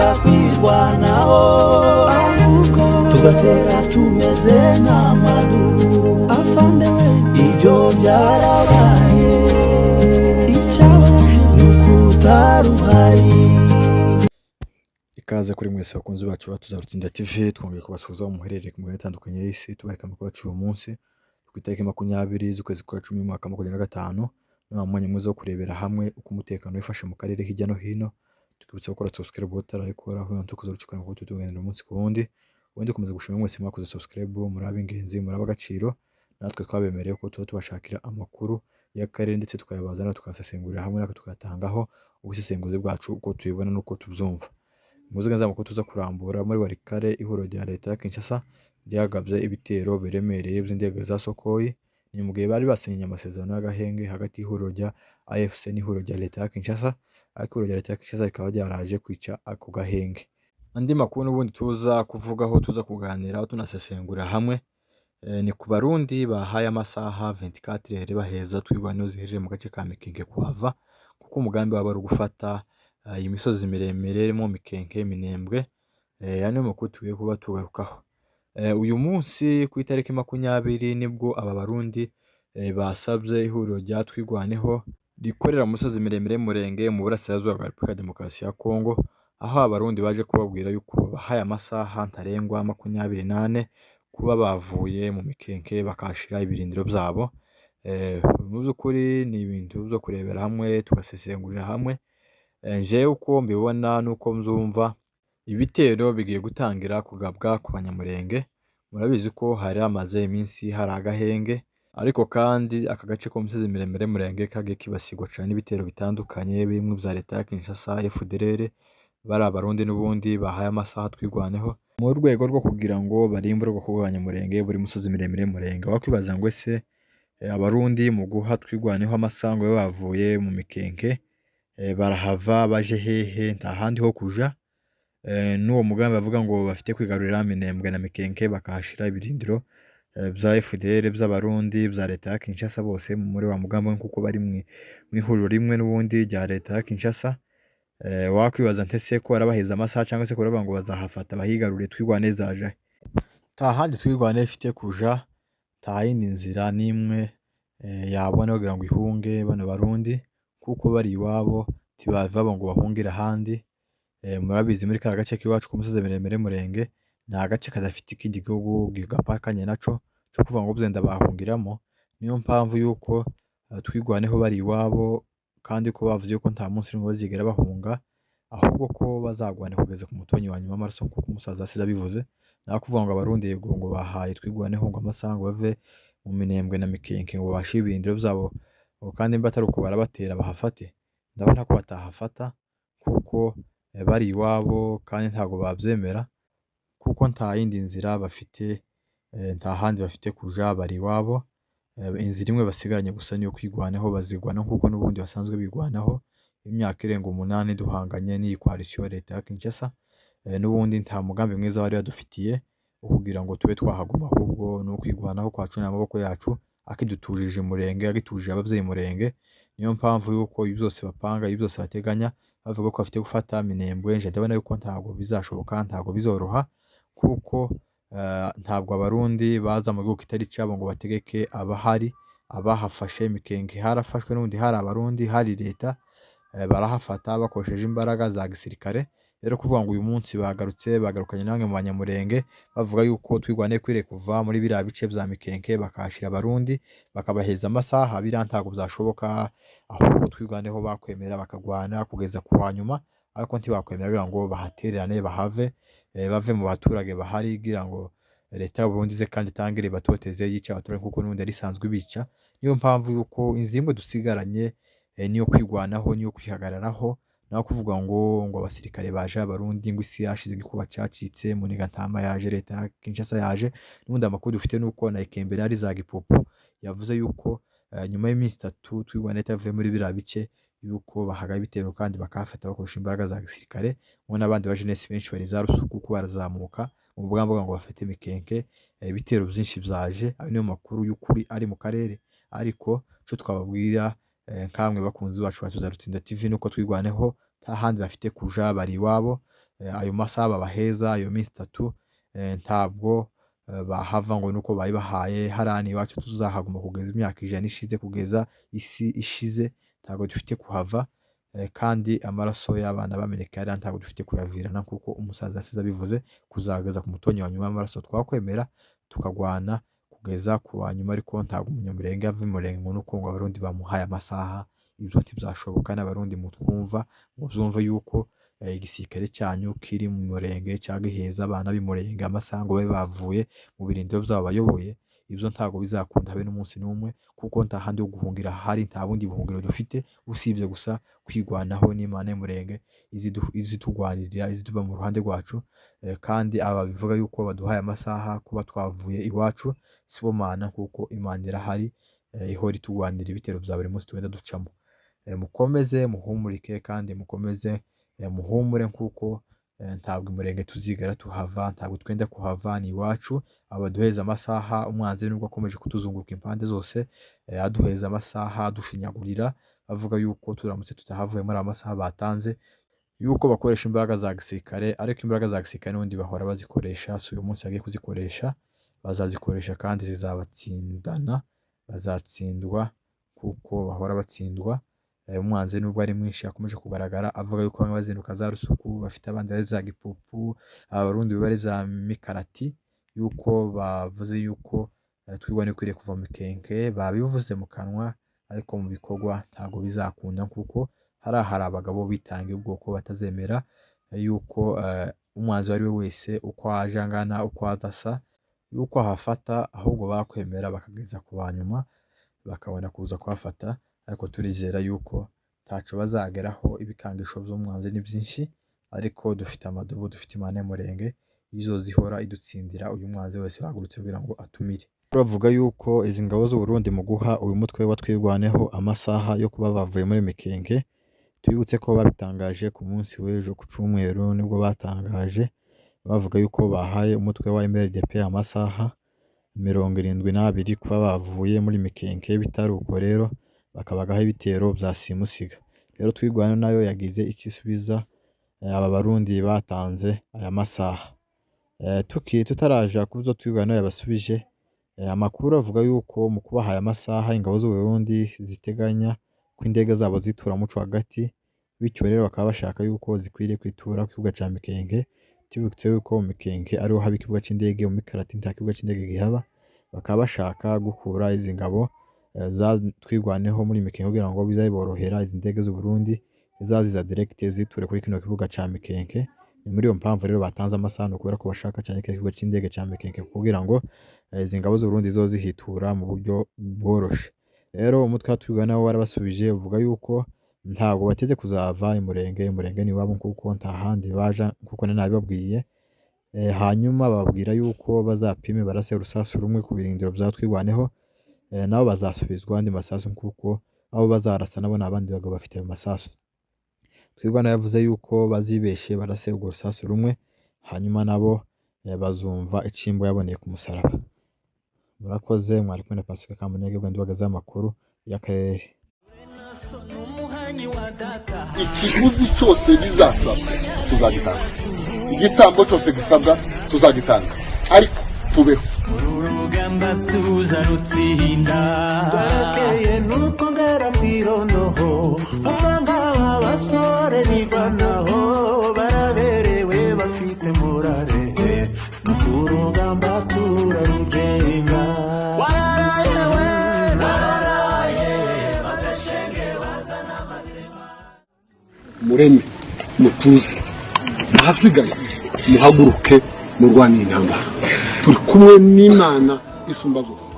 tureka kwirwanaho ahubwo tugatera tumeze nk'amadubu afande we ibyo byarabaye icyababaje ni ukutaruhari. Ikaze kuri mwese bakunzi bacu Tuzarutsinda TV, twongeye kubasuhuza mu muherereye ku mugabane atandukanye y'isi, tubaha amakuru yacu uyu munsi ku itariki 20 z'ukwezi kwa 10 umwaka wa 2025. Ni umwanya mwiza wo kurebera hamwe uko umutekano wifashe mu karere hirya no hino. Tukibutsa gukora subscribe utarayikora aho tukuzarucikana kuko tutuganira umunsi ku wundi. Ubundi komeza gushimira mwese mwakoze subscribe, muri ab'ingenzi, muri ab'agaciro. Natwe twabemereye ko tuba tubashakira amakuru y'akarere ndetse tukayabazana tukasesengurira hamwe natwe tukatangaho ubusesenguzi bwacu uko tubibona n'uko tubyumva. Muzi neza ko tuza kurambura muri Warikare ihuriro rya leta ya Kinshasa ryagabye ibitero biremereye by'indege za Sokoyi. Ni mu gihe bari basinye amasezerano y'agahenge hagati y'ihuriro rya AFC n'ihuriro rya leta ya Kinshasa, ariko ihuriro rya leta ya Kinshasa rikaba ryaraje kwica ako gahenge. Andi makuru n'ubundi tuza kuvugaho, tuza kuganiraho tunasesengura hamwe ni ku Barundi bahaye amasaha 24 baheza twirwaniho ziherereye mu gace ka Mikenke kuhava, kuko umugambi wabo ari gufata iyi misozi miremire irimo Mikenke, Minembwe. Yani makuru tugiye kuba tugarukaho uyu munsi ku itariki 20 nibwo aba Barundi basabye ihuriro rya twirwaneho rikorera mu misozi miremire y'Umurenge mu burasirazuba bwa Repubulika ya Demokarasi ya Kongo, aho Abarundi baje kubabwira yuko bahaye amasaha ntarengwa 28 kuba bavuye mu Mikenke bakashira ibirindiro byabo. Mu by'ukuri ni ibintu byo kurebera hamwe tugasesengurira hamwe. Nje uko mbibona nuko mzumva ibitero bigiye gutangira kugabwa ku Banyamurenge. Murabizi ko hari amaze iminsi hari agahenge, ariko kandi aka gace ko musozi miremire Murenge kagiye kibasigwa cyane n'ibitero bitandukanye birimo bya leta ya Kinshasa, FDLR. Bari Abarundi n'ubundi bahaye amasaha twirwaneho mu rwego rwo kugira ngo barimburwe ku Banyamurenge buri musozi miremire Murenge. Wakwibaza ngo ese Abarundi mu guha twirwaneho amasango bavuye mu Mikenke barahava baje hehe? Nta handi ho kuja. N'uwo mugambi bavuga ngo bafite kwigarurira Minembwe na Mikenke bakahashira ibirindiro bya FDL by'Abarundi bya leta ya Kinshasa, bose muri wa mugambi kuko bari mu ihuriro rimwe n'ubundi rya leta ya Kinshasa. Wakwibaza ntese ko arabaheza amasaha cyangwa se ko baravuga ngo bazahafata bahigarurire twirwane zaje? Nta handi twirwane ifite kuja, nta yindi nzira n'imwe yabona kugira ngo ihunge bano Barundi, kuko bari iwabo tibava ngo bahungira ahandi. Murabizi muri kara gace k'iwacu ku musozi miremire Murenge ni agace kadafite ikindi gihugu gapakanye naco cyo kuvuga ngo byenda bahungiramo. Niyo mpamvu yuko twirwaneho bari iwabo, kandi ko bavuze ko nta munsi n'umwe bazigera bahunga, ahubwo ko bazagwana kugeza ku mutonyi wa nyuma amaraso, kuko umusaza asize abivuze. Nako kuvuga ngo Abarundi yego ngo bahaye twirwaneho ngo amasaha ngo bave mu Minembwe na Mikenke ngo bashire ibirindiro byabo, kandi mbatari uko barabatera bahafate. Ndabona ko batahafata kuko bari iwabo kandi ntago babyemera, kuko nta yindi nzira bafite, nta handi bafite kuja, bari iwabo. Inzira imwe basigaranye gusa niyo kwirwanaho, bazigwana kuko n'ubundi basanzwe bigwanaho imyaka irenga 8 duhanganye n'iyi coalition leta ya Kinshasa. N'ubundi nta mugambi mwiza bari badufitiye kugira ngo tube twahaguma, ahubwo no kwirwanaho kwacu n'amaboko yacu akidutujije Murenge, agitujije ababyeyi Murenge. Niyo mpamvu yuko ibi byose bapanga, ibi byose bateganya, bavuga ko bafite gufata Minembwe. Nje ndabona yuko ntago bizashoboka, ntago bizoroha, kuko ntabwo Abarundi baza mu gihugu kitari cyabo ngo bategeke abahari. Abahafashe Mikenke harafashwe n'ubundi hari Abarundi, hari leta, barahafata bakoresheje imbaraga za gisirikare. Rero kuvuga ngo uyu munsi bagarukanye namwe mu Banyamurenge bavuga yuko twirwane kwire kuva muri biriya bice bya Mikenke bakashira Abarundi bakabaheza amasaha, biriya ntago byashoboka. Ahubwo twirwaneho bakwemera bakagwana kugeza ku nyuma, ariko ntibakwemera ngo bahatererane bahave, bave mu baturage bahari kugira ngo leta y'Uburundi ze kandi tangire batoteze yica abaturage kuko n'ubundi ari sanzwe bica. Niyo mpamvu yuko inzimwe dusigaranye niyo kwirwanaho, niyo kwihagararaho. Naho kuvuga ngo abasirikare baje Abarundi ngo isi yashize igikuba cyacitse, Muniga ntama yaje, leta ya Kinshasa yaje. N'ubundi amakuru dufite nuko na Ikembere ari za Gipopo yavuze yuko nyuma y'iminsi 3 twirwana leta yavuye muri biriya bice yuko bahagaye ibitero kandi bakafata bakoresha imbaraga za gisirikare. Ngo n'abandi ba jeunesse benshi bari za Rusuku kuko barazamuka mu bwambaga ngo bafite Mikenke. Ibitero byinshi byaje, ayo niyo makuru y'ukuri ari mu karere. Ariko cyo twababwira nkamwe bakunzi bacu Tuzarutsinda TV nuko twirwaneho nta handi bafite kuja, bari iwabo. ayo masaha babaheza ayo minsi 3 ntabwo bahava ngo nuko bayibahaye harani iwacu tuzahaguma kugeza imyaka 100 ishize kugeza isi ishize ntabwo dufite kuhava kandi amaraso y'abana bameneka yari ntabwo dufite kuyavirana kuko umusaza yasize abivuze kuzageza ku mutonyi wa nyuma y'amaraso twakwemera tukagwana kugeza ku wanyuma ariko ntabwo umunyamurenge ava imurenge ngo nuko ngo abarundi bamuhaye amasaha ibyo byashoboka n'abarundi mutwumva ngo byumve yuko igisirikare cyanyu kiri mu murenge cyagiheza abana b'imurenge amasaha ngo babe bavuye mu birindiro byabo bayoboye ibyo ntabwo bizakunda habe n'umunsi n'umwe kuko nta handi ho guhungira hari nta bundi buhungiro dufite usibye gusa kwigwanaho n'Imana y'umurenge izitugwanirira izituba mu ruhande rwacu kandi aba bivuga yuko baduhaye amasaha kuba twavuye iwacu sibo mana kuko Imana irahari ihora itugwanira ibitero bya buri munsi tugenda ducamo mukomeze muhumurike kandi mukomeze muhumure kuko ntabwo imurenge tuzigara tuhava ntabwo twenda kuhava ni iwacu abaduheza amasaha umwanzi nubwo akomeje kutuzunguruka impande zose aduheza amasaha dushinyagurira avuga yuko turamutse tutahavuye muri amasaha batanze yuko bakoresha imbaraga za gisirikare ariko imbaraga za gisirikare n'undi bahora bazikoresha si uyu munsi yagiye kuzikoresha bazazikoresha kandi zizabatsindana bazatsindwa kuko bahora batsindwa umwanzi nubwo ari mwinshi yakomeje kugaragara avuga yuko bamwe bazinduka za rusuku bafite abandi ari za gipupu abarundi bari za mikarati yuko bavuze yuko twigwane kwiriye kuva mu Mikenke babivuze mu kanwa ariko mu bikorwa ntago bizakunda kuko hari abagabo bitangiye ubwoko batazemera yuko umwanzi wari we wese uko ajangana uko adasa yuko hafata ahubwo bakwemera bakageza ku banyuma bakabona kuza kuhafata ariko turizera yuko taco bazageraho ibikangisho by'umwanzi ni byinshi ariko dufite amadubu dufite Imana y'umurenge izo zihora idutsindira uyu mwanzi wese bagurutse kugira ngo atumire bavuga yuko izi ngabo z'u Burundi mu guha uyu mutwe watwirwaneho amasaha yo kuba bavuye muri Mikenke tubibutse ko babitangaje ku munsi w'ejo ku cyumweru nibwo batangaje bavuga yuko bahaye umutwe wa MLDP amasaha 72 kuba bavuye muri Mikenke bitaruko rero bakabagaho ibitero bya simusiga rero twigwana nayo yagize ikisubiza aba barundi batanze aya masaha tutaraja kuzo twigwana yabasubije amakuru avuga yuko mu kubaha aya masaha ingabo z'u Burundi ziteganya ko indege zabo zitura muco hagati bityo rero bakaba bashaka yuko zikwiriye kwitura ku kibuga cya Mikenke tubutse yuko Mikenke ariho haba ikibuga cy'indege mu Mikarati nta kibuga cy'indege gihaba bakaba bashaka gukura izi ngabo twigwaneho muri Mikenke kugira ngo bizaborohera izi ndege z'u Burundi zaziza direct ziture kuri kino kibuga cya Mikenke ni muri iyo mpamvu rero batanze amasaha no kubera ko bashaka cyane kire kibuga cy'indege cya Mikenke kugira ngo izi ngabo z'u Burundi zo zihitura mu buryo bworoshe rero umutwe twigwanaho warabasubije uvuga yuko ntago bateze kuzava imurenge ni wabo kuko nta handi baja kuko nabibabwiye hanyuma babwira yuko bazapime barase rusasu rumwe ku birindiro bya twigwaneho nabo bazasubizwa andi masasu kuko abo bazarasa nabo nabandi bagabo bafite ayo masasu twigwana yavuze yuko bazibeshe barase urwo rusasu rumwe hanyuma nabo bazumva icimbo yaboneye ku musaraba murakoze mwari kumwe na Pasika Kamunege gwandi bagaza amakuru y'akarere ikiguzi cyose bizasaba tuzagitanga igitambo cyose gisabwa tuzagitanga ariko tubeho urugamba tuzarutsinda twarakeye nuko ngara kwironoho basanga abasore bigwanaho baraberewe bafite murare urugamba turarugenga mureme mutuze ahasigaye muhaguruke murwanire intambara turi kumwe n'Imana isumba zose